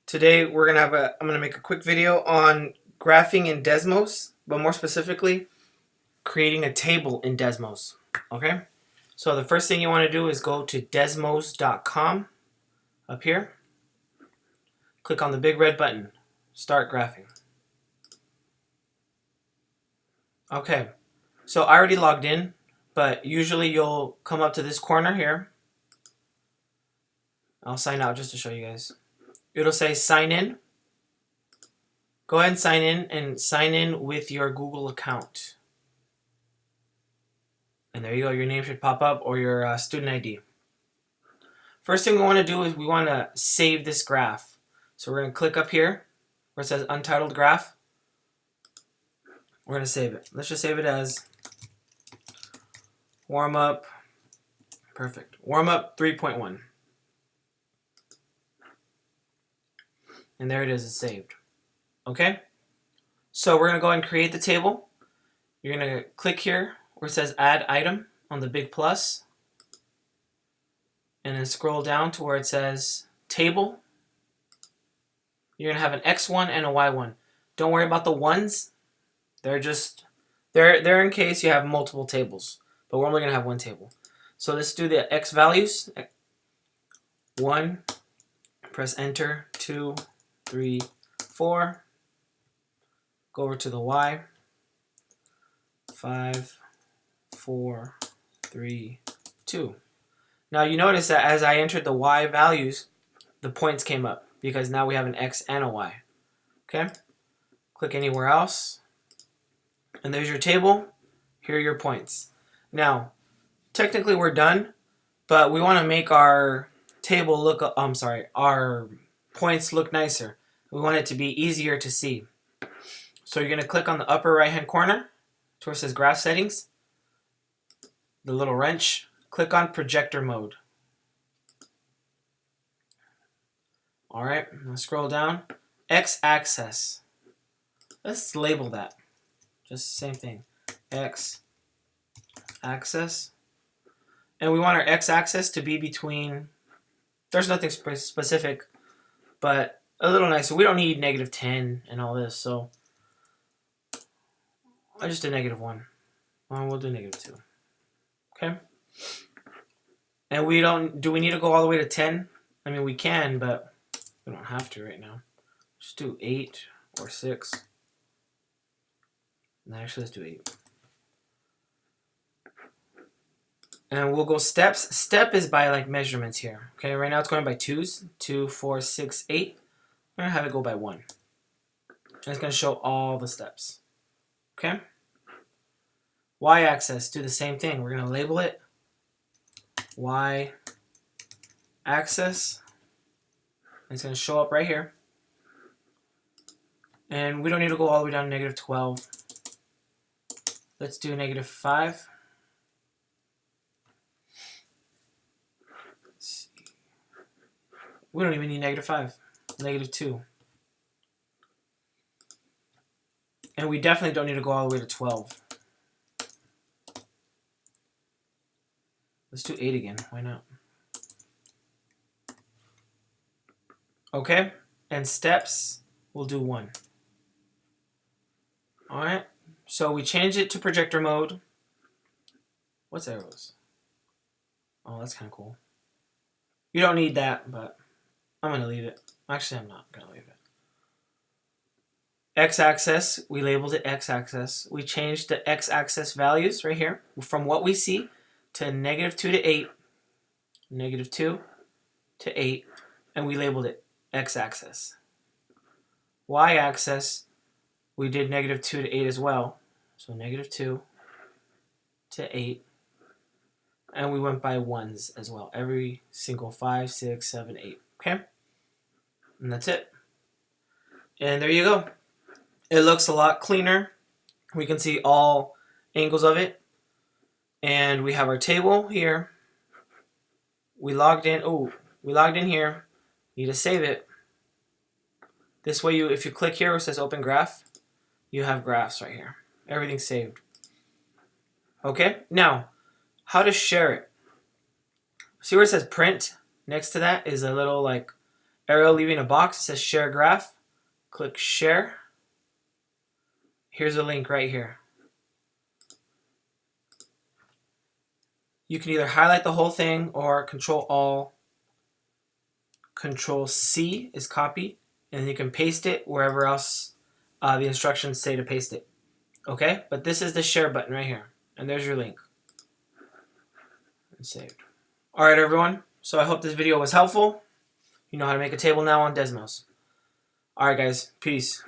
Today I'm gonna make a quick video on graphing in Desmos, but more specifically, creating a table in Desmos. Okay? So the first thing you want to do is go to desmos.com up here. Click on the big red button. Start graphing. Okay. So I already logged in, but usually you'll come up to this corner here. I'll sign out just to show you guys. It'll say sign in. Go ahead and sign in with your Google account. And there you go, your name should pop up or your student ID. First thing we want to do is we want to save this graph. So we're going to click up here where it says untitled graph. We're going to save it. Let's just save it as warm up. Perfect. Warm up 3.1. And there it is, it's saved. Okay? So we're going to go ahead and create the table. You're going to click here where it says add item on the big plus. And then scroll down to where it says table. You're going to have an X1 and a Y1. Don't worry about the ones. They're in case you have multiple tables. But we're only going to have one table. So let's do the X values. 1, press enter, 2, 3, 4. Go over to the Y. 5, 4, 3, 2. Now you notice that as I entered the Y values, the points came up because now we have an X and a Y. Okay? Click anywhere else. And there's your table. Here are your points. Now, technically we're done, but we want to make our table look, our points look nicer. We want it to be easier to see. So you're going to click on the upper right hand corner to where it says graph settings. The little wrench. Click on projector mode. Alright, I'm going to scroll down. X-axis. Let's label that. Just the same thing. X-axis. And we want our x-axis to be between, there's nothing specific, but a little nicer. We don't need -10 and all this, so I just did -1. Well, we'll do -2. Okay? And do we need to go all the way to 10? I mean, we can, but we don't have to right now. Just do 8 or 6. No, actually, let's do 8. And we'll go steps. Step is by like measurements here. Okay, right now it's going by 2s. 2, 4, 6, 8. I'm going to have it go by 1. And it's going to show all the steps. Okay? Y-axis, do the same thing. We're going to label it Y-axis. It's going to show up right here. And we don't need to go all the way down to -12. Let's do -5. Let's see. We don't even need -5. -2. And we definitely don't need to go all the way to 12. Let's do 8 again. Why not? Okay. And steps, we'll do 1. Alright. So we change it to projector mode. What's arrows? Oh, that's kind of cool. You don't need that, but I'm going to leave it. Actually, I'm not going to leave it. X-axis, we labeled it X-axis. We changed the X-axis values right here from what we see to -2 to 8, -2 to 8, and we labeled it X-axis. Y-axis, we did -2 to 8 as well, so -2 to 8, and we went by ones as well, every single 5, 6, 7, 8, okay? And that's it. And there you go. It looks a lot cleaner. We can see all angles of it. And we have our table here. We logged in. Oh, we logged in here. Need to save it. This way, if you click here where it says open graph, you have graphs right here. Everything's saved. Okay, now, how to share it. See where it says print? Next to that is a little like arrow leaving a box. It says share graph. Click share. Here's a link right here. You can either highlight the whole thing or Control C is copy, and you can paste it wherever else the instructions say to paste it. Okay, but this is the share button right here, and there's your link. And saved. All right, everyone. So I hope this video was helpful. You know how to make a table now on Desmos. All right, guys. Peace.